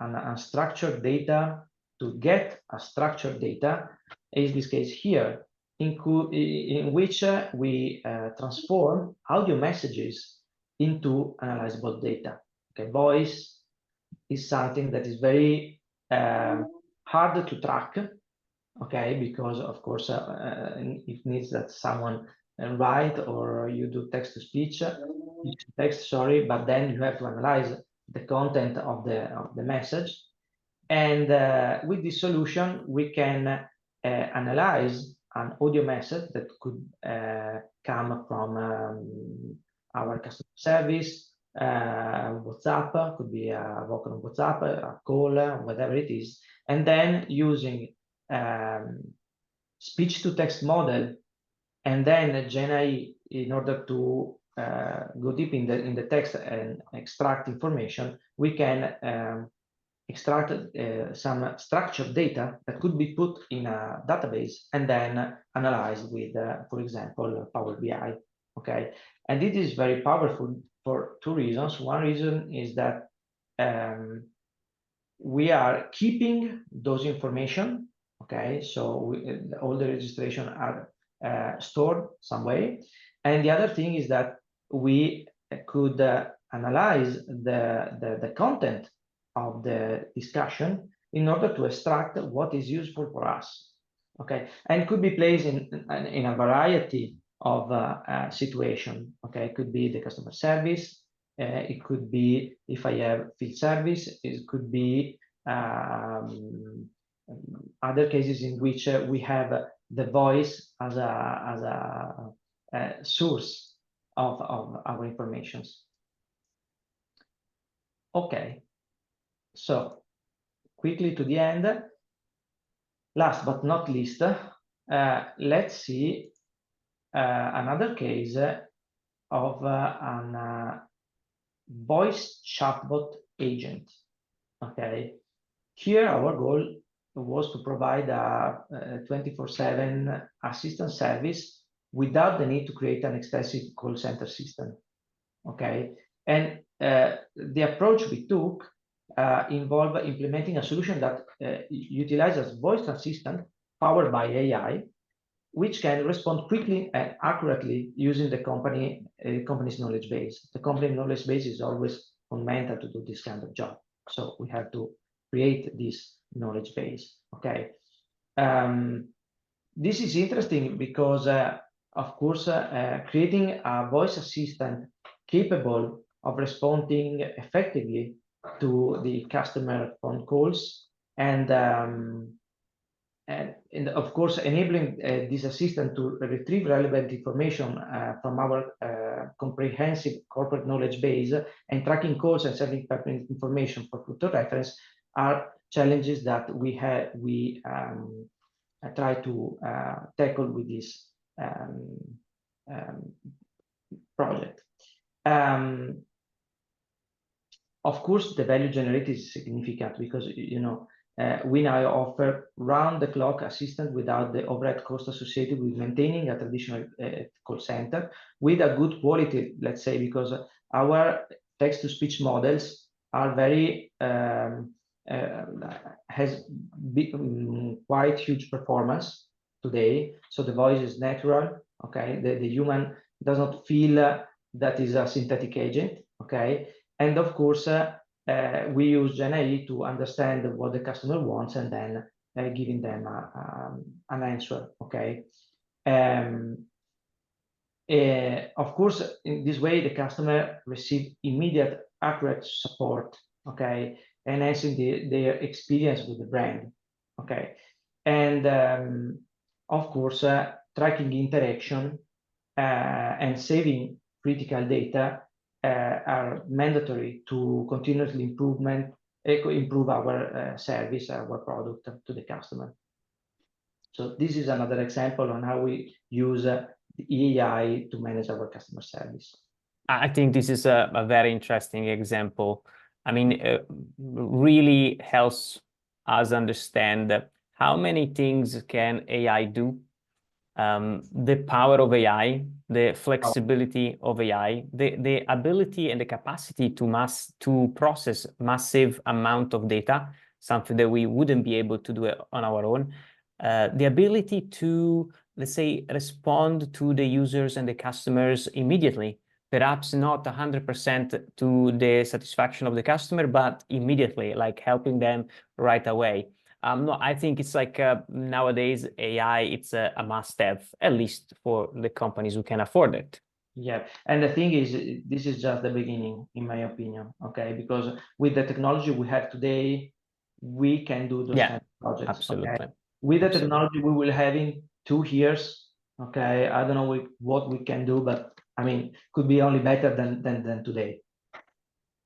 S2: unstructured data to get a structured data is this case here, in which we transform audio messages into analyzable data. Okay, voice is something that is very hard to track. Okay, because of course it needs that someone write or you do text to speech, sorry, but then you have to analyze the content of the message. And with this solution, we can analyze an audio message that could come from our customer service, WhatsApp, could be a vocal on WhatsApp, a call, whatever it is, and then using speech-to-text model and then GenAI in order to go deep in the text and extract information, we can extract some structured data that could be put in a database and then analyzed with, for example, Power BI. okay? And it is very powerful for two reasons. One reason is that we are keeping those information, okay? So all the registration are stored some way. And the other thing is that we could analyze the content of the discussion in order to extract what is useful for us, okay? And could be placed in a variety of situation, okay? It could be the customer service, it could be if I have field service, it could be other cases in which we have the voice as a source of our informations. Okay, so quickly to the end. Last but not least, let's see another case of an voice chatbot agent. Okay, here our goal was to provide a 24/7 assistance service without the need to create an expensive call center system. Okay, and the approach we took involved implementing a solution that utilizes voice assistant powered by AI, which can respond quickly and accurately using the company's knowledge base. The company knowledge base is always fundamental to do this kind of job. So we have to create this knowledge base, okay? This is interesting because, of course, creating a voice assistant capable of responding effectively to the customer phone calls and of course, enabling this assistant to retrieve relevant information from our comprehensive corporate knowledge base and tracking calls and serving pertinent information for future reference are challenges that we try to tackle with this project. Of course, the value generated is significant because, you know, we now offer round-the-clock assistance without the overhead cost associated with maintaining a traditional call center with a good quality, let's say, because our text-to-speech models are very has quite huge performance today. So the voice is natural, okay? The human does not feel that is a synthetic agent, okay? And of course, we use GenAI to understand what the customer wants and then giving them an answer, okay? Of course, in this way, the customer receives immediate, accurate support, okay? Enhancing their experience with the brand, okay? And of course, tracking interaction and saving critical data are mandatory to continuously improve our service, our product to the customer. So this is another example on how we use the AI to manage our customer service.
S1: I think this is a very interesting example. I mean, it really helps us understand how many things can AI do, the power of AI, the flexibility of AI, the ability and the capacity to process massive amount of data, something that we wouldn't be able to do on our own. The ability to, let's say, respond to the users and the customers immediately, perhaps not 100% to the satisfaction of the customer, but immediately, like helping them right away. No, I think it's like nowadays AI, it's a must-have, at least for the companies who can afford it.
S2: Yeah, and the thing is, this is just the beginning, in my opinion, okay? Because with the technology we have today, we can do those kind of projects.
S1: Absolutely.
S2: Okay? With the technology we will have in 2 years, okay? I don't know what we can do, but I mean, could be only better than today.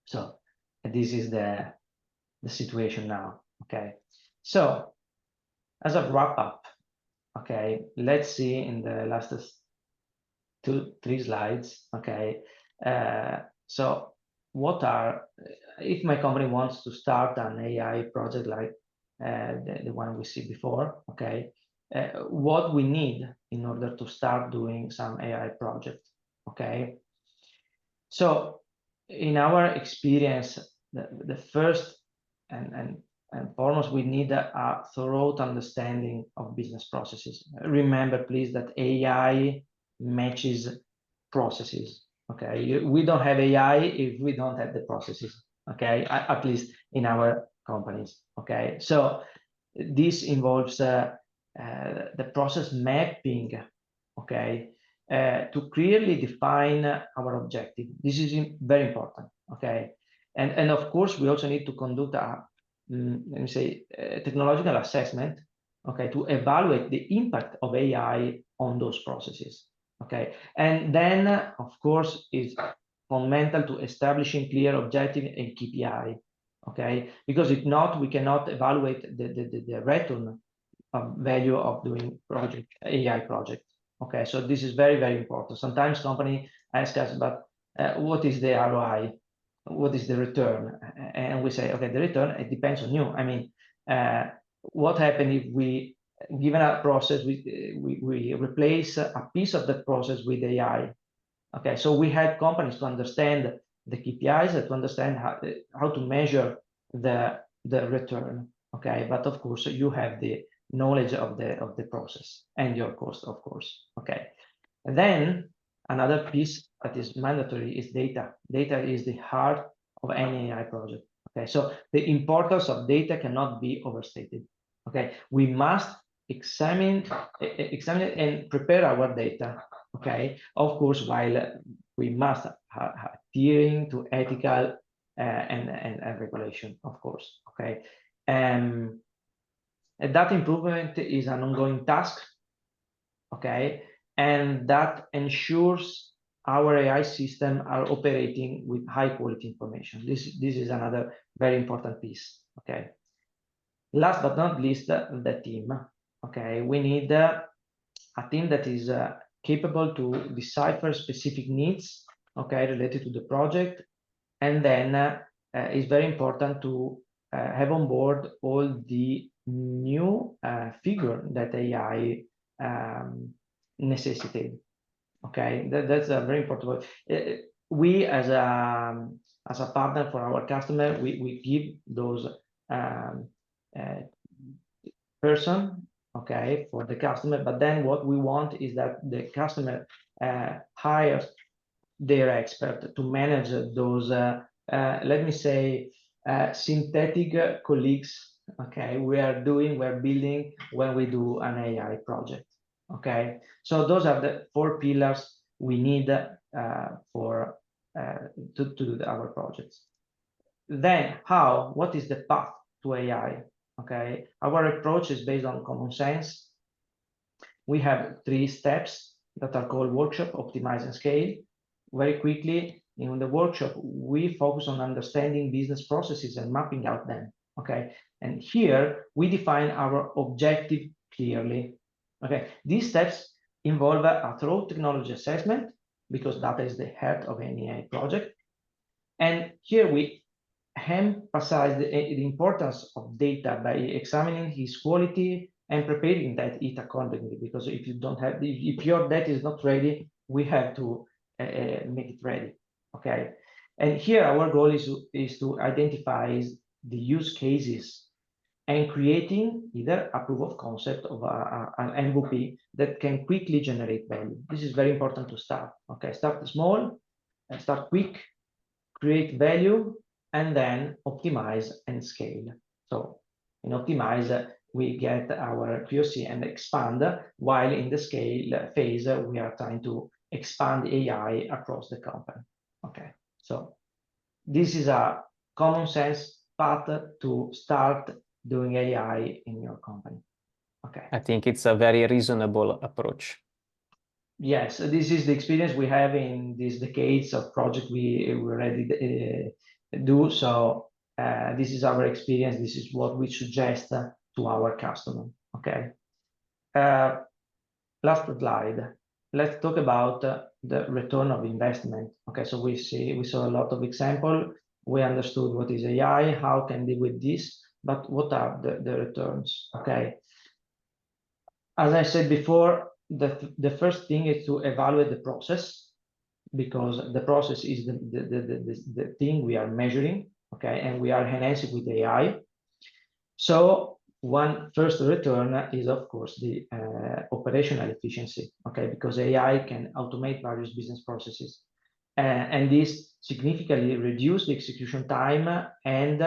S2: So this is the situation now, okay? So as a wrap up, okay, let's see in the last 2-3 slides, okay? So what are, if my company wants to start an AI project like the one we see before, okay, what we need in order to start doing some AI project, okay? So in our experience, the first and foremost, we need a thorough understanding of business processes. Remember, please, that AI matches processes, okay? We don't have AI if we don't have the processes, okay? At least in our companies, okay? So this involves the process mapping, okay? To clearly define our objective. This is very important, okay? And of course, we also need to conduct a, let me say, technological assessment, okay, to evaluate the impact of AI on those processes, okay? And then, of course, it's fundamental to establishing clear objective and KPI, okay? Because if not, we cannot evaluate the return of value of doing AI project. Okay, so this is very, very important. Sometimes company ask us, but what is the ROI? What is the return? And we say, okay, the return, it depends on you. I mean, what happens if we, given a process, we replace a piece of that process with AI? Okay, so we help companies to understand the KPIs, to understand how to measure the return. Okay, but of course you have the knowledge of the process and your cost, of course. Okay, and then another piece that is mandatory is data. Data is the heart of any AI project. Okay, so the importance of data cannot be overstated. Okay, we must examine and prepare our data. Okay, of course, while we must adhering to ethical and regulation, of course. Okay, and that improvement is an ongoing task. Okay, and that ensures our AI system are operating with high quality information. This is another very important piece. Okay, last but not least, the team. Okay, we need a team that is capable to decipher specific needs, okay, related to the project, and then it's very important to have on board all the new figure that AI necessitated. Okay, that's a very important. We as a partner for our customer, we give those person, okay, for the customer, but then what we want is that the customer hires their expert to manage those, let me say, synthetic colleagues, okay, we're building when we do an AI project, okay? So those are the 4 pillars we need for to do our projects. Then what is the path to AI? Okay, our approach is based on common sense. We have 3 steps that are called workshop, optimize, and scale. Very quickly, in the workshop, we focus on understanding business processes and mapping out them. Okay, and here we define our objective clearly. Okay, these steps involve a thorough technology assessment because data is the heart of any AI project. And here we emphasize the importance of data by examining its quality and preparing it accordingly. Because if you don't have, if your data is not ready, we have to make it ready. Okay, and here our goal is to identify the use cases and creating either a proof of concept of an MVP that can quickly generate value. This is very important to start. Okay, start small and start quick, create value, and then optimize and scale. So in optimize, we get our POC and expand, while in the scale phase, we are trying to expand AI across the company. Okay, so this is a common sense path to start doing AI in your company. Okay,
S1: I think it's a very reasonable approach.
S2: Yes, this is the experience we have in these decades of project we already do. So this is our experience. This is what we suggest to our customer. Okay. Last slide. Let's talk about the return of investment. Okay, so we saw a lot of example. We understood what is AI, how can deal with this, but what are the returns? Okay. As I said before, the first thing is to evaluate the process. because the process is the thing we are measuring, okay, and we are enhancing with AI. So one first return is, of course, the operational efficiency, okay, because AI can automate various business processes, and this significantly reduce the execution time, and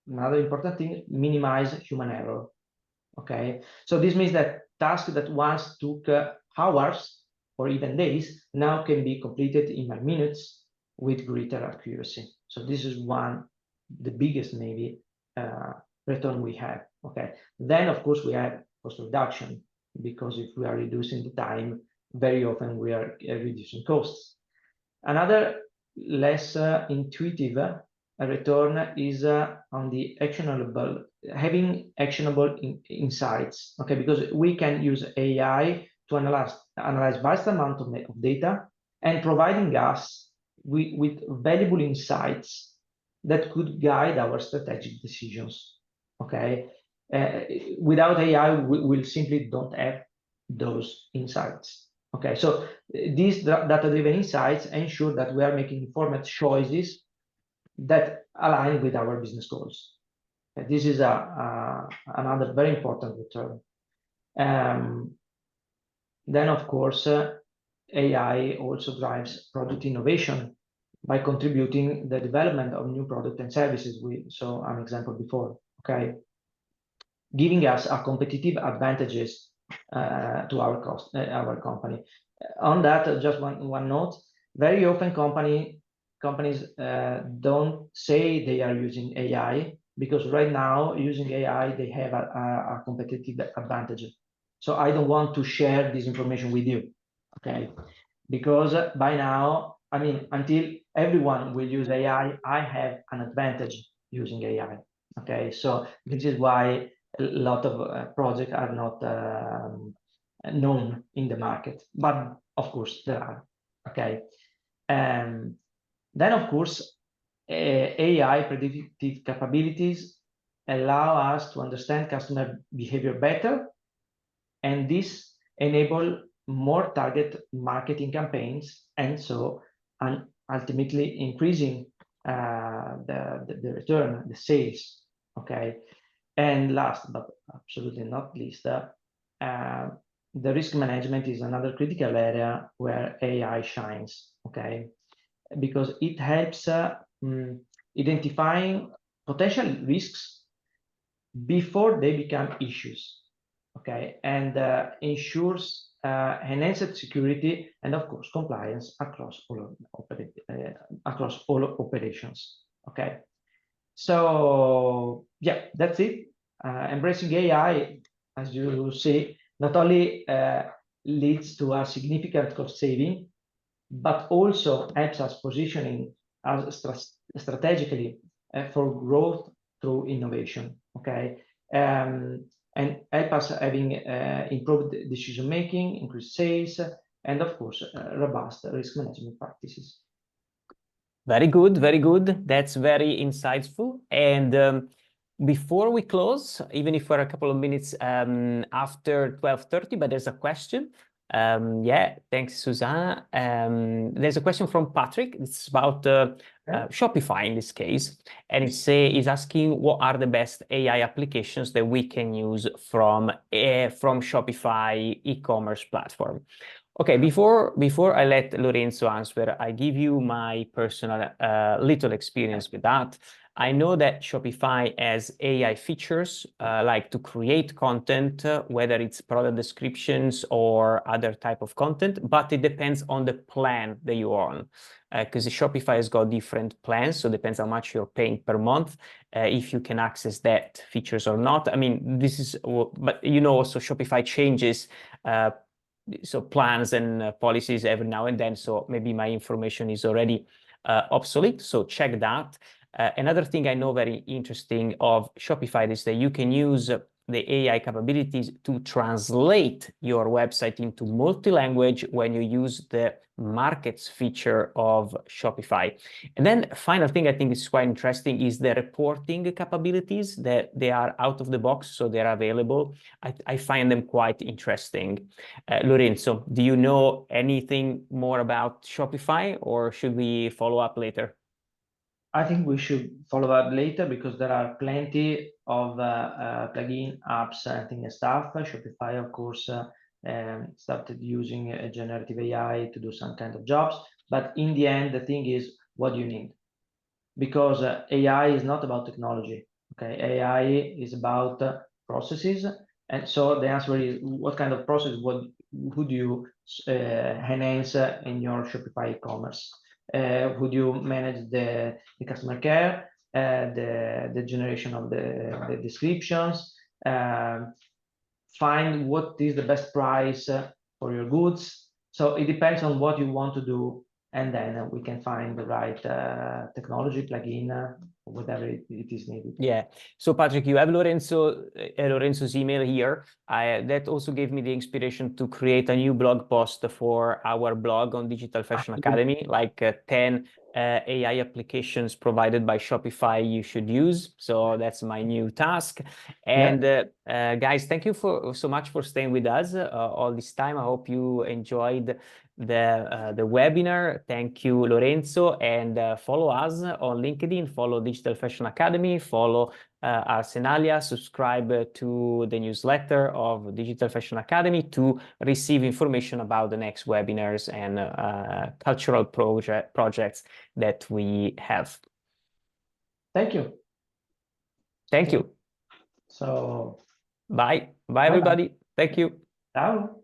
S2: another important thing, minimize human error, okay. So this means that tasks that once took hours or even days now can be completed in minutes with greater accuracy. So this is the biggest maybe return we have, okay. Then of course we have cost reduction, because if we are reducing the time, very often we are reducing costs. Another less intuitive return is on the having actionable insights, okay, because we can use AI to analyze vast amount of data and providing us with valuable insights that could guide our strategic decisions, okay. Without AI, we simply don't have those insights. Okay, so these data-driven insights ensure that we are making informed choices that align with our business goals. This is another very important return. Then, of course, AI also drives product innovation by contributing the development of new products and services. We saw an example before, okay, giving us a competitive advantages to our company. On that, just one note, very often companies don't say they are using AI, because right now using AI, they have a competitive advantage. So I don't want to share this information with you, okay? Because by now, I mean, until everyone will use AI, I have an advantage using AI, okay? So this is why a lot of projects are not known in the market, but of course there are, okay. Then of course AI predictive capabilities allow us to understand customer behavior better, and this enable more target marketing campaigns, and so ultimately increasing the return, the sales, okay. And last but absolutely not least, the risk management is another critical area where AI shines, okay, because it helps identifying potential risks before they become issues, okay, and ensures enhanced security and of course compliance across all operations, okay. So yeah, that's it. Embracing AI, as you see, not only leads to a significant cost saving, but also helps us positioning us strategically for growth through innovation, okay, and help us having improved decision making, increased sales, and of course robust risk management practices.
S1: Very good, very good. That's very insightful. And before we close, even if we're a couple of minutes after 12:30, but there's a question. Yeah, thanks, Susanna. There's a question from Patrick. It's about Shopify in this case, and he's asking what are the best AI applications that we can use from Shopify e-commerce platform. Okay, before I let Lorenzo answer, I give you my personal little experience with that. I know that Shopify has AI features like to create content, whether it's product descriptions or other type of content, but it depends on the plan that you're on. Because Shopify has got different plans, so it depends how much you're paying per month, if you can access that features or not. I mean, this is, but you know, also Shopify changes so plans and policies every now and then, so maybe my information is already obsolete, so check that. Another thing I know very interesting of Shopify is that you can use the AI capabilities to translate your website into multi-language when you use the markets feature of Shopify. And then final thing I think is quite interesting is the reporting capabilities that they are out of the box, so they're available. I find them quite interesting. Lorenzo, do you know anything more about Shopify, or should we follow up later?
S2: I think we should follow up later because there are plenty of plugin apps and stuff. Shopify, of course, started using a generative AI to do some kind of jobs. But in the end, the thing is, what do you need? Because AI is not about technology. Okay, AI is about processes. And so the answer is, what kind of process who do you enhance in your Shopify e-commerce? Would you manage the customer care, the generation of the descriptions, find what is the best price for your goods? So it depends on what you want to do, and then we can find the right technology plugin, whatever it is needed.
S1: Yeah. So Patrick, you have Lorenzo's email here. That also gave me the inspiration to create a new blog post for our blog on Digital Fashion Academy, like 10 AI applications provided by Shopify you should use. So that's my new task. And guys, thank you so much for staying with us all this time. I hope you enjoyed the webinar. Thank you, Lorenzo, and follow us on LinkedIn, follow Digital Fashion Academy, follow Arsenalia, subscribe to the newsletter of Digital Fashion Academy to receive information about the next webinars and cultural projects that we have.
S2: Thank you.
S1: Thank you.
S2: So
S1: bye everybody. Thank you.
S2: Ciao.